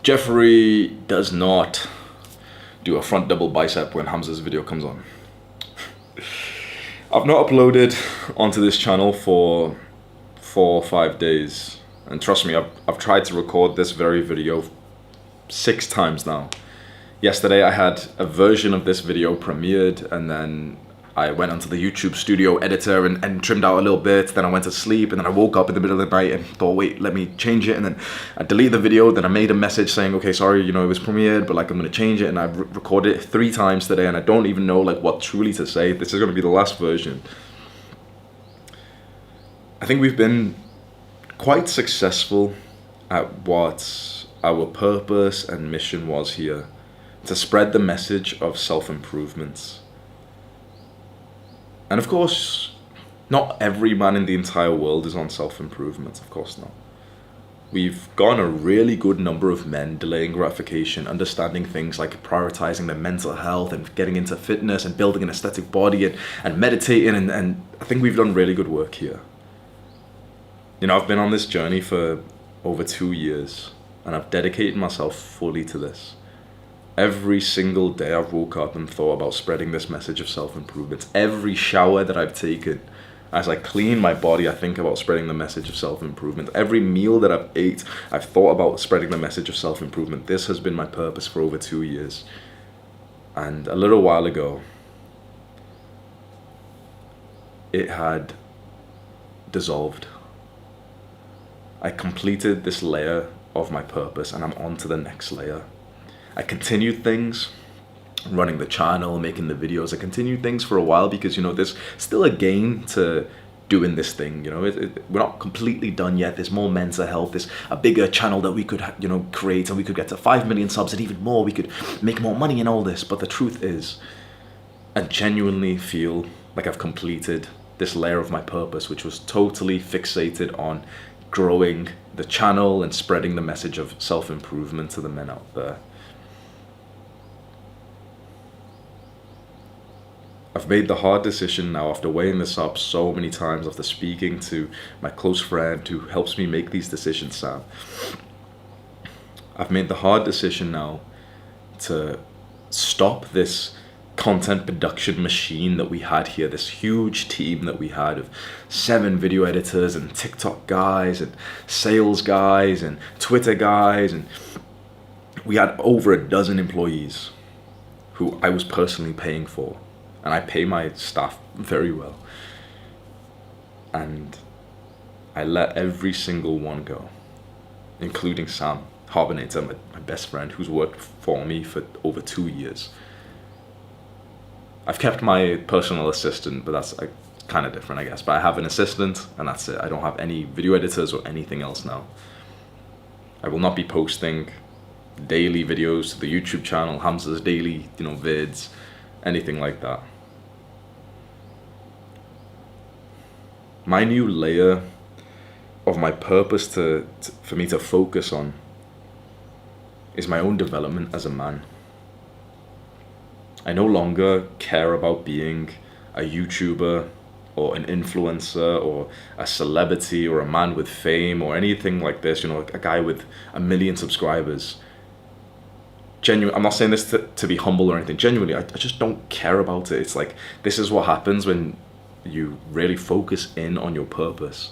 Jeffrey does not do a front double bicep when Hamza's video comes on. I've not uploaded onto this channel for 4 or 5 days. And trust me, I've tried to record this very video 6 times now. Yesterday I had a version of this video premiered, and then I went onto the YouTube studio editor and trimmed out a little bit. Then I went to sleep, and then I woke up in the middle of the night and thought, wait, let me change it. And then I deleted the video. Then I made a message saying, okay, sorry, it was premiered, but like I'm gonna change it. And I've recorded it 3 times today, and I don't even know like what truly to say. This is gonna be the last version. I think we've been quite successful at what our purpose and mission was here, to spread the message of self-improvement. And of course, not every man in the entire world is on self-improvement, of course not. We've gotten a really good number of men delaying gratification, understanding things like prioritizing their mental health and getting into fitness and building an aesthetic body and meditating, and I think we've done really good work here. I've been on this journey for over 2 years, and I've dedicated myself fully to this. Every single day I've woke up and thought about spreading this message of self-improvement. Every shower that I've taken, as I clean my body, I think about spreading the message of self-improvement. Every meal that I've ate, I've thought about spreading the message of self-improvement. This has been my purpose for over 2 years. And a little while ago, it had dissolved. I completed this layer of my purpose, and I'm on to the next layer. I continued things, running the channel, making the videos. I continued things for a while because, there's still a gain to doing this thing. We're not completely done yet. There's more mental health. There's a bigger channel that we could, create, and we could get to 5 million subs and even more. We could make more money in all this. But the truth is, I genuinely feel like I've completed this layer of my purpose, which was totally fixated on growing the channel and spreading the message of self-improvement to the men out there. I've made the hard decision now, after weighing this up so many times, after speaking to my close friend who helps me make these decisions, Sam. I've made the hard decision now to stop this content production machine that we had here, this huge team that we had of 7 video editors and TikTok guys and sales guys and Twitter guys, and we had over a dozen employees who I was personally paying for. And I pay my staff very well. And I let every single one go, including Sam Harbonator, my best friend, who's worked for me for over 2 years. I've kept my personal assistant, but that's kind of different, I guess. But I have an assistant, and that's it. I don't have any video editors or anything else now. I will not be posting daily videos to the YouTube channel, Hamza's daily, vids, anything like that. My new layer of my purpose for me to focus on is my own development as a man. I no longer care about being a YouTuber or an influencer or a celebrity or a man with fame or anything like this, a guy with 1 million subscribers. I'm not saying this to be humble or anything. Genuinely, I just don't care about it. It's like, this is what happens when you really focus in on your purpose.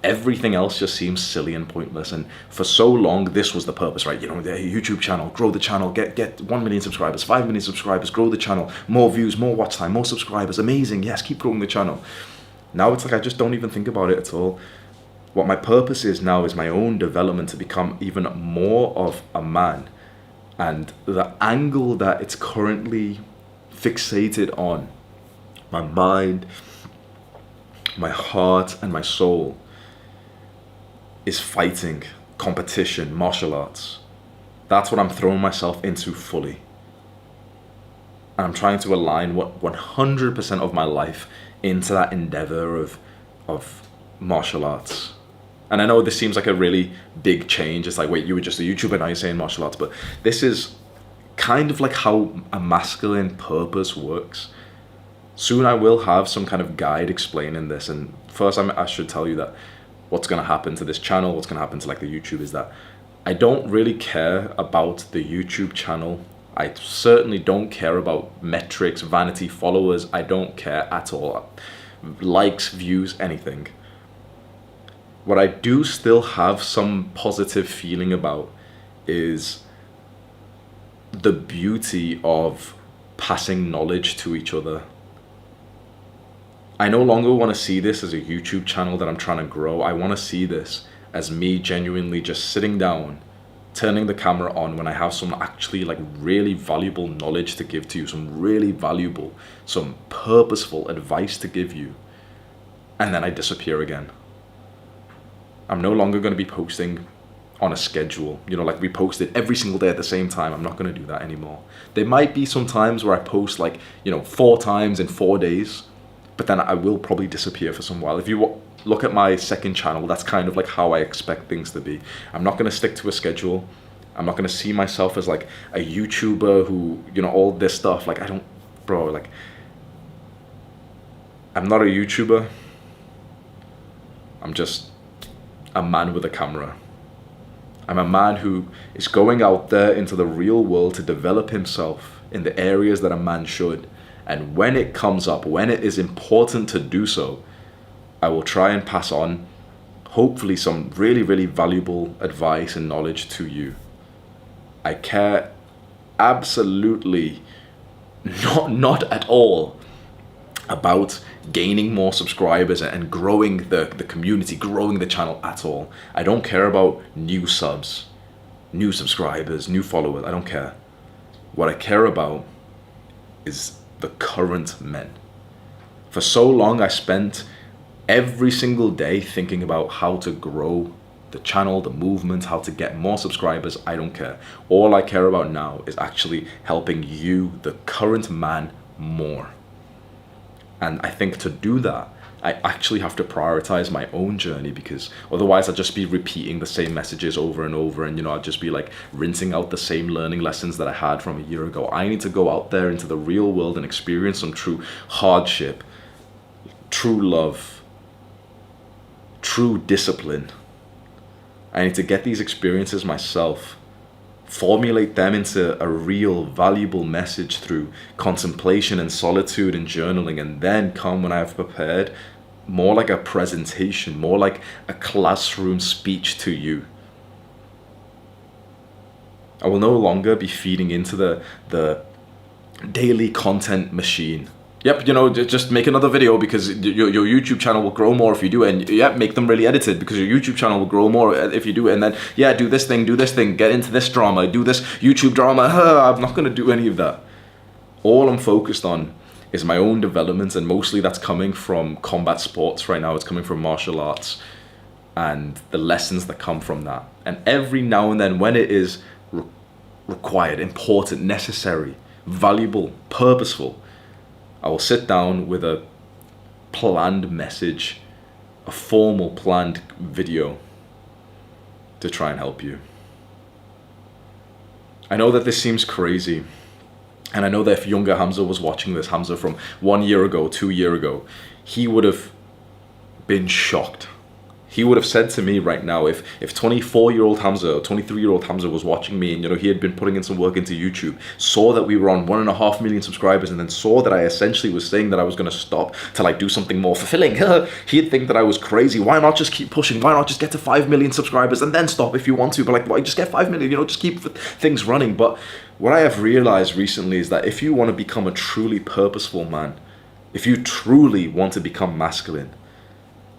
Everything else just seems silly and pointless. And for so long, this was the purpose, right? The YouTube channel, grow the channel, get 1 million subscribers, 5 million subscribers, grow the channel, more views, more watch time, more subscribers. Amazing. Yes, keep growing the channel. Now it's like I just don't even think about it at all. What my purpose is now is my own development to become even more of a man. And the angle that it's currently fixated on, my mind, my heart, and my soul, is fighting, competition, martial arts. That's what I'm throwing myself into fully. And I'm trying to align 100% of my life into that endeavor of martial arts. And I know this seems like a really big change. It's like, wait, you were just a YouTuber, now you're saying martial arts. But this is kind of like how a masculine purpose works. Soon I will have some kind of guide explaining this. And first I should tell you that what's going to happen to this channel, what's going to happen to like the YouTube, is that I don't really care about the YouTube channel. I certainly don't care about metrics, vanity, followers. I don't care at all. Likes, views, anything. What I do still have some positive feeling about is the beauty of passing knowledge to each other. I no longer want to see this as a YouTube channel that I'm trying to grow. I want to see this as me genuinely just sitting down, turning the camera on when I have some actually like really valuable knowledge to give to you, some really valuable, some purposeful advice to give you, and then I disappear again. I'm no longer going to be posting on a schedule, like we posted every single day at the same time. I'm not going to do that anymore. There might be some times where I post like, 4 times in 4 days, but then I will probably disappear for some while. If you look at my second channel, that's kind of like how I expect things to be. I'm not going to stick to a schedule. I'm not going to see myself as like a YouTuber who, all this stuff. Like, I'm not a YouTuber. I'm just a man with a camera. I'm a man who is going out there into the real world to develop himself in the areas that a man should. And when it comes up, when it is important to do so, I will try and pass on, hopefully, some really, really valuable advice and knowledge to you. I care absolutely not at all about gaining more subscribers and growing the community, growing the channel at all. I don't care about new subs, new subscribers, new followers. I don't care. What I care about is the current men. For so long, I spent every single day thinking about how to grow the channel, the movement, how to get more subscribers. I don't care. All I care about now is actually helping you, the current man, more. And I think to do that, I actually have to prioritize my own journey, because otherwise I'll just be repeating the same messages over and over, and I'll just be like rinsing out the same learning lessons that I had from a year ago. I need to go out there into the real world and experience some true hardship, true love, true discipline. I need to get these experiences myself, formulate them into a real valuable message through contemplation and solitude and journaling, and then come when I've prepared more like a presentation, more like a classroom speech to you. I will no longer be feeding into the daily content machine. Yep, just make another video because your YouTube channel will grow more if you do it. And make them really edited because your YouTube channel will grow more if you do it. And then, do this thing, get into this drama, do this YouTube drama. I'm not going to do any of that. All I'm focused on is my own development, and mostly that's coming from combat sports right now. It's coming from martial arts and the lessons that come from that. And every now and then, when it is required, important, necessary, valuable, purposeful, I will sit down with a planned message, a formal planned video to try and help you. I know that this seems crazy, and I know that if younger Hamza was watching this, Hamza from 1 year ago, 2 years ago, he would have been shocked. He would have said to me right now, if 24-year-old Hamza or 23-year-old Hamza was watching me, and he had been putting in some work into YouTube, saw that we were on 1.5 million subscribers, and then saw that I essentially was saying that I was going to stop till I do something more fulfilling, he'd think that I was crazy. Why not just keep pushing? Why not just get to 5 million subscribers and then stop if you want to? But like, why just get 5 million? Just keep things running. But what I have realized recently is that if you want to become a truly purposeful man, if you truly want to become masculine,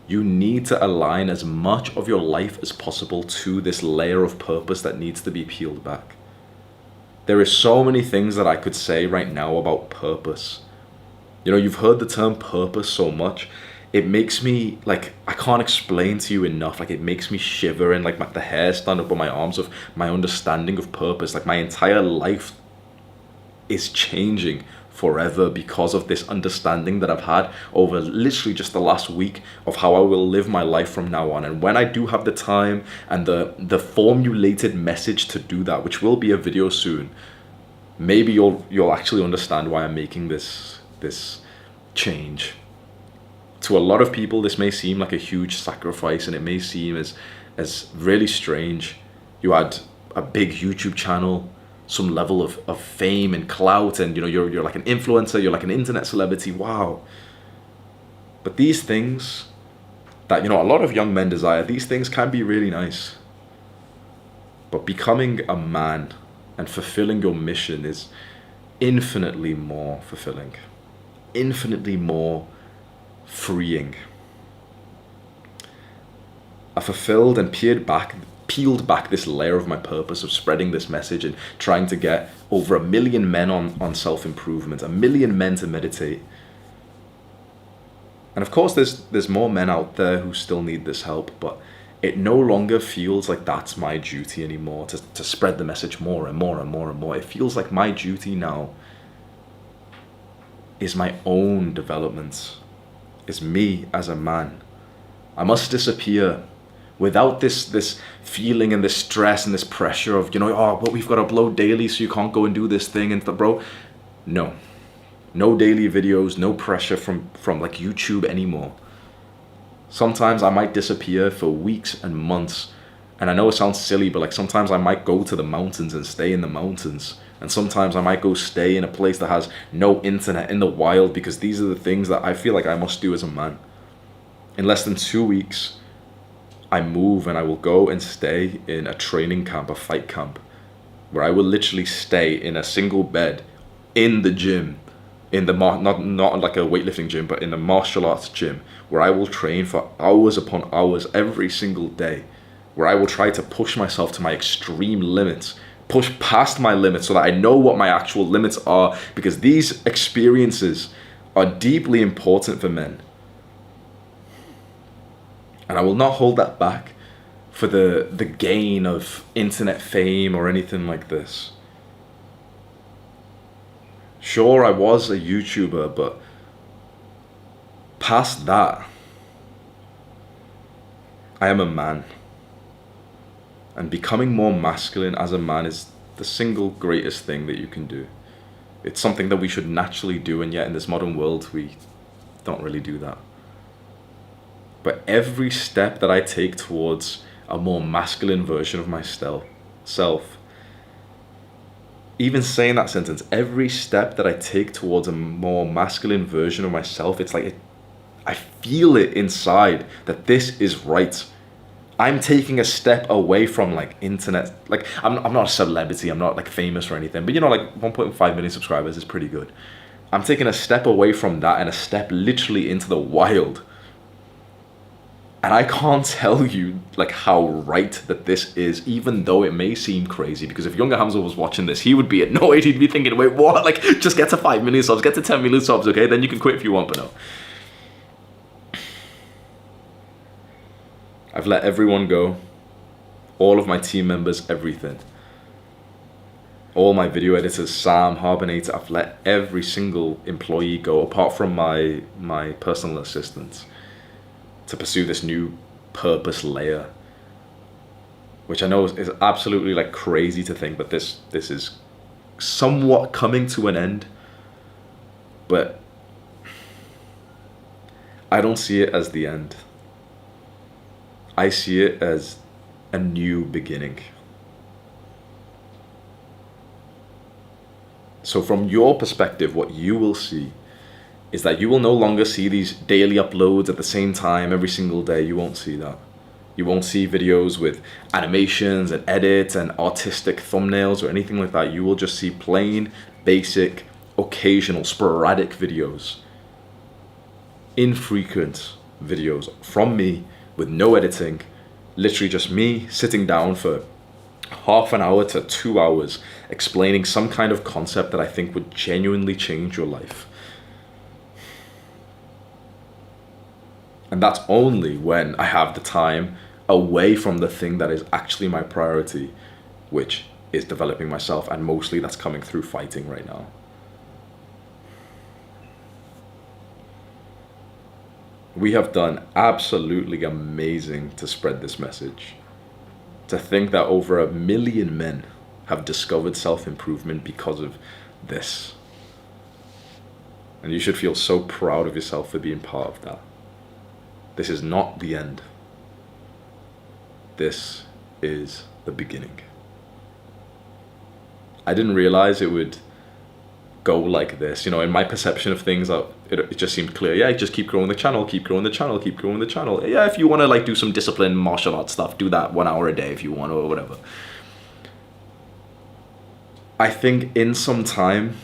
you need to align as much of your life as possible to this layer of purpose that needs to be peeled back. There is so many things that I could say right now about purpose. You've heard the term purpose so much. It makes me, like, I can't explain to you enough. Like, it makes me shiver and like the hair stand up on my arms of my understanding of purpose. Like, my entire life is changing forever because of this understanding that I've had over literally just the last week of how I will live my life from now on. And when I do have the time and the formulated message to do that, which will be a video soon, maybe you'll actually understand why I'm making this change. To a lot of people, this may seem like a huge sacrifice, and it may seem as really strange. you had a big YouTube channel, some level of fame and clout, and you're like an influencer, you're like an internet celebrity. Wow. But these things that a lot of young men desire, these things can be really nice. But becoming a man and fulfilling your mission is infinitely more fulfilling, infinitely more freeing. I fulfilled and peeled back this layer of my purpose of spreading this message and trying to get over 1 million men on self-improvement, 1 million men to meditate. And of course, there's more men out there who still need this help, but it no longer feels like that's my duty anymore to spread the message more and more and more and more. It feels like my duty now is my own development, is me as a man. I must disappear without this feeling and this stress and this pressure of, but we've got to upload daily so you can't go and do this thing. And bro, no daily videos, no pressure from like YouTube anymore. Sometimes I might disappear for weeks and months. And I know it sounds silly, but like sometimes I might go to the mountains and stay in the mountains. And sometimes I might go stay in a place that has no internet in the wild, because these are the things that I feel like I must do as a man. In less than 2 weeks, I move and I will go and stay in a training camp, a fight camp, where I will literally stay in a single bed in the gym, in the not like a weightlifting gym, but in the martial arts gym, where I will train for hours upon hours every single day, where I will try to push myself to my extreme limits, push past my limits so that I know what my actual limits are, because these experiences are deeply important for men. And I will not hold that back for the gain of internet fame or anything like this. Sure, I was a YouTuber, but past that, I am a man. And becoming more masculine as a man is the single greatest thing that you can do. It's something that we should naturally do, and yet in this modern world, we don't really do that. But every step that I take towards a more masculine version of myself, even saying that sentence, every step that I take towards a more masculine version of myself, it's like I feel it inside that this is right. I'm taking a step away from like internet. Like I'm not a celebrity, I'm not like famous or anything, but like 1.5 million subscribers is pretty good. I'm taking a step away from that and a step literally into the wild. And I can't tell you like how right that this is, even though it may seem crazy, because if younger Hamza was watching this, he would be annoyed. He'd be thinking, wait, what? Like, just get to 5 million subs, get to 10 million subs, okay? Then you can quit if you want, but no. I've let everyone go. All of my team members, everything. All my video editors, Sam, Harbonator, I've let every single employee go, apart from my personal assistants, to pursue this new purpose layer, which I know is absolutely like crazy to think, but this is somewhat coming to an end. But I don't see it as the end. I see it as a new beginning. So from your perspective, what you will see is that you will no longer see these daily uploads at the same time every single day. You won't see that. You won't see videos with animations and edits and artistic thumbnails or anything like that. You will just see plain, basic, occasional, sporadic videos. Infrequent videos from me with no editing. Literally just me sitting down for half an hour to 2 hours explaining some kind of concept that I think would genuinely change your life. And that's only when I have the time away from the thing that is actually my priority, which is developing myself. And mostly that's coming through fighting right now. We have done absolutely amazing to spread this message. To think that over 1 million men have discovered self-improvement because of this. And you should feel so proud of yourself for being part of that. This is not the end. This is the beginning. I didn't realize it would go like this. You know, in my perception of things, it just seemed clear. Yeah, just keep growing the channel, keep growing the channel, keep growing the channel. Yeah, if you want to like do some discipline martial arts stuff, do that 1 hour a day if you want, or whatever. I think in some time,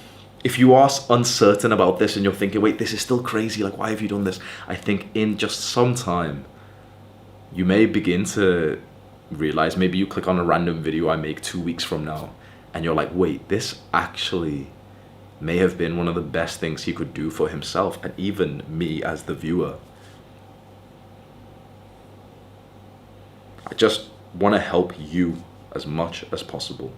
if you are uncertain about this and you're thinking, wait, this is still crazy, like, why have you done this? I think in just some time, you may begin to realize, maybe you click on a random video I make 2 weeks from now, and you're like, wait, this actually may have been one of the best things he could do for himself, and even me as the viewer. I just want to help you as much as possible.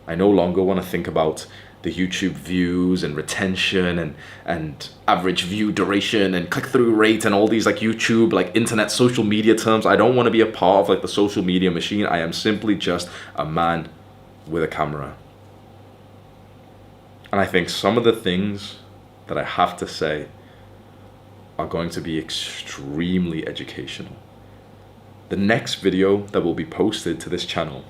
I no longer want to think about the YouTube views and retention and average view duration and click-through rate and all these like YouTube, like internet social media terms. I don't want to be a part of like the social media machine. I am simply just a man with a camera. And I think some of the things that I have to say are going to be extremely educational. The next video that will be posted to this channel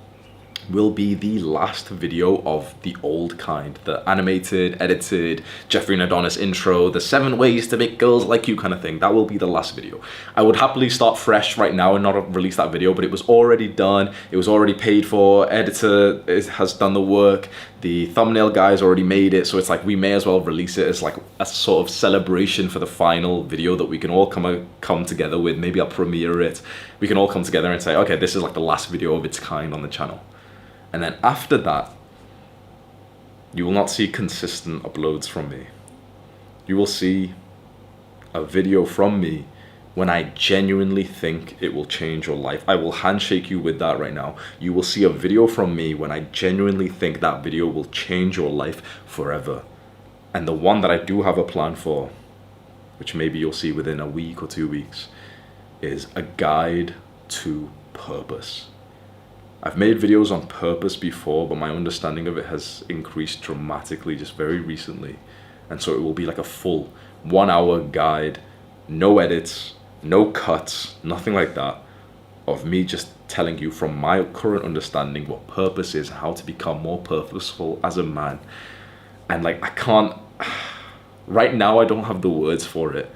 will be the last video of the old kind, the animated, edited, Jeffrey and Adonis intro, the 7 ways to make girls like you kind of thing. That will be the last video. I would happily start fresh right now and not release that video, but it was already done. It was already paid for. Editor has done the work. The thumbnail guys already made it. So it's like, we may as well release it as like a sort of celebration for the final video that we can all come together with. Maybe I'll premiere it. We can all come together and say, okay, this is like the last video of its kind on the channel. And then after that, you will not see consistent uploads from me. You will see a video from me when I genuinely think it will change your life. I will handshake you with that right now. You will see a video from me when I genuinely think that video will change your life forever. And the one that I do have a plan for, which maybe you'll see within a week or 2 weeks, is a guide to purpose. I've made videos on purpose before, but my understanding of it has increased dramatically just very recently. And so it will be like a full 1 hour guide, no edits, no cuts, nothing like that, of me just telling you from my current understanding what purpose is, how to become more purposeful as a man. And like, I can't, right now I don't have the words for it.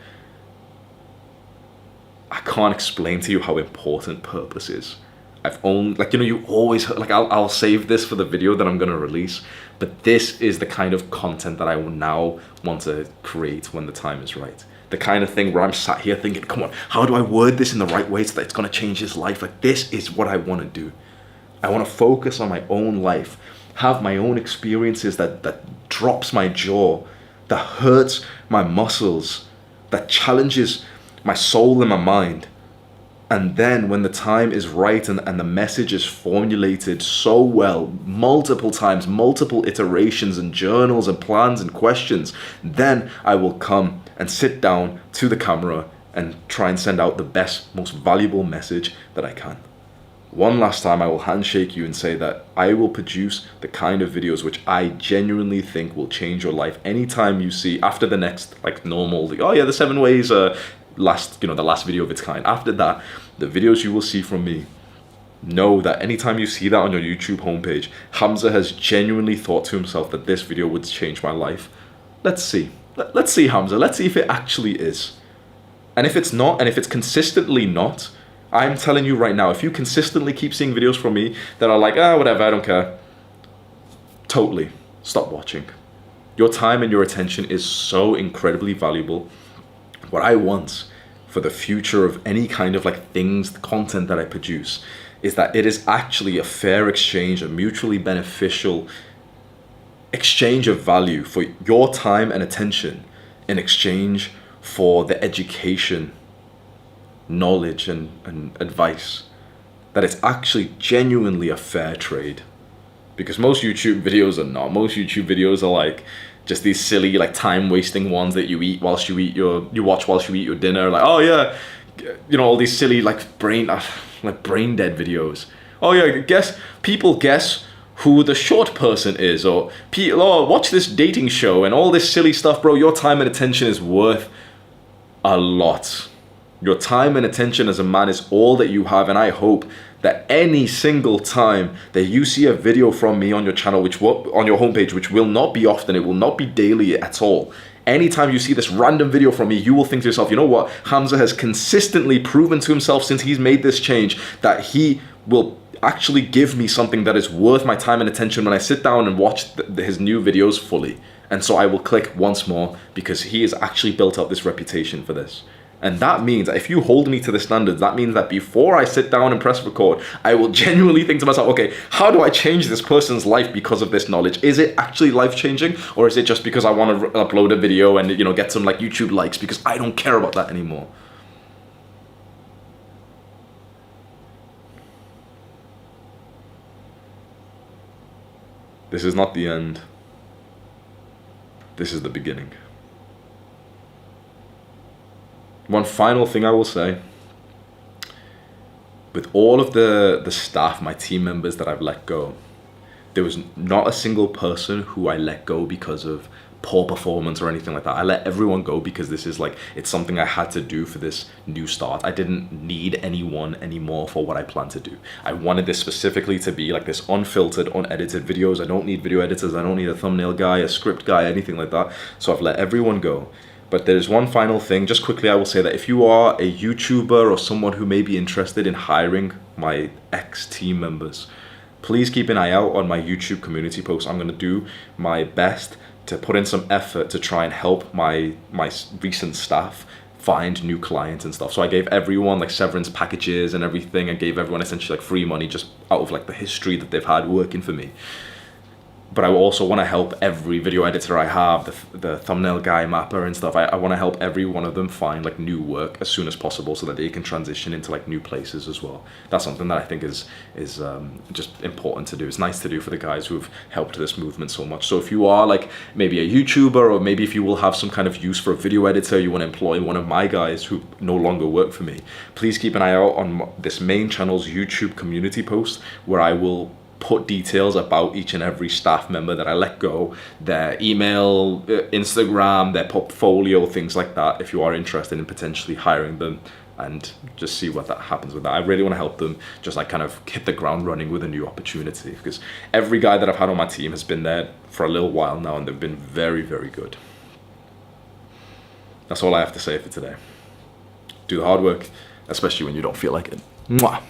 I can't explain to you how important purpose is. I've only, like, you know, you always, like, I'll save this for the video that I'm going to release, but this is the kind of content that I will now want to create when the time is right. The kind of thing where I'm sat here thinking, come on, how do I word this in the right way so that it's going to change his life? Like, this is what I want to do. I want to focus on my own life, have my own experiences that drops my jaw, that hurts my muscles, that challenges my soul and my mind. And then when the time is right and the message is formulated so well, multiple times, multiple iterations and journals and plans and questions, then I will come and sit down to the camera and try and send out the best, most valuable message that I can. One last time, I will handshake you and say that I will produce the kind of videos which I genuinely think will change your life. Anytime you see, after the next, like, normal, like, oh yeah, the 7 ways, the last video of its kind. After that, the videos you will see from me, know that anytime you see that on your YouTube homepage, Hamza has genuinely thought to himself that this video would change my life. Let's see. Let's see, Hamza. Let's see if it actually is. And if it's not, and if it's consistently not, I'm telling you right now, if you consistently keep seeing videos from me that are like, whatever, I don't care, totally stop watching. Your time and your attention is so incredibly valuable. What I want for the future of any kind of like things, the content that I produce, is that it is actually a fair exchange, a mutually beneficial exchange of value for your time and attention in exchange for the education, knowledge and advice. That it's actually genuinely a fair trade. Because most YouTube videos are not. Most YouTube videos are like just these silly, like, time-wasting ones that you watch whilst you eat your dinner. Like, oh yeah, you know, all these silly, like, brain dead videos. Oh yeah, guess who the short person is, or watch this dating show and all this silly stuff, bro. Your time and attention is worth a lot. Your time and attention as a man is all that you have, and I hope that any single time that you see a video from me on your channel, on your homepage, which will not be often, it will not be daily at all. Anytime you see this random video from me, you will think to yourself, you know what? Hamza has consistently proven to himself since he's made this change that he will actually give me something that is worth my time and attention when I sit down and watch his new videos fully. And so I will click once more because he has actually built up this reputation for this. And that means that if you hold me to the standards, that means that before I sit down and press record, I will genuinely think to myself, okay, how do I change this person's life because of this knowledge? Is it actually life-changing, or is it just because I want to upload a video and, you know, get some like YouTube likes, because I don't care about that anymore? This is not the end. This is the beginning. One final thing I will say, with all of the staff, my team members that I've let go, there was not a single person who I let go because of poor performance or anything like that. I let everyone go because this is like, it's something I had to do for this new start. I didn't need anyone anymore for what I plan to do. I wanted this specifically to be like this unfiltered, unedited videos. I don't need video editors. I don't need a thumbnail guy, a script guy, anything like that. So I've let everyone go. But there's one final thing. Just quickly, I will say that if you are a YouTuber or someone who may be interested in hiring my ex-team members, please keep an eye out on my YouTube community posts. I'm going to do my best to put in some effort to try and help my recent staff find new clients and stuff. So I gave everyone like severance packages and everything. I gave everyone essentially like free money just out of like the history that they've had working for me. But I also want to help every video editor I have, the thumbnail guy, mapper and stuff. I want to help every one of them find like new work as soon as possible so that they can transition into like new places as well. That's something that I think is just important to do. It's nice to do for the guys who have helped this movement so much. So if you are like maybe a YouTuber, or maybe if you will have some kind of use for a video editor, you want to employ one of my guys who no longer work for me, please keep an eye out on this main channel's YouTube community post, where I will put details about each and every staff member that I let go, their email, Instagram, their portfolio, things like that, if you are interested in potentially hiring them, and just see what that happens with that. I really want to help them just like kind of hit the ground running with a new opportunity, because every guy that I've had on my team has been there for a little while now, and they've been very, very good. That's all I have to say for today. Do the hard work, especially when you don't feel like it. Mwah.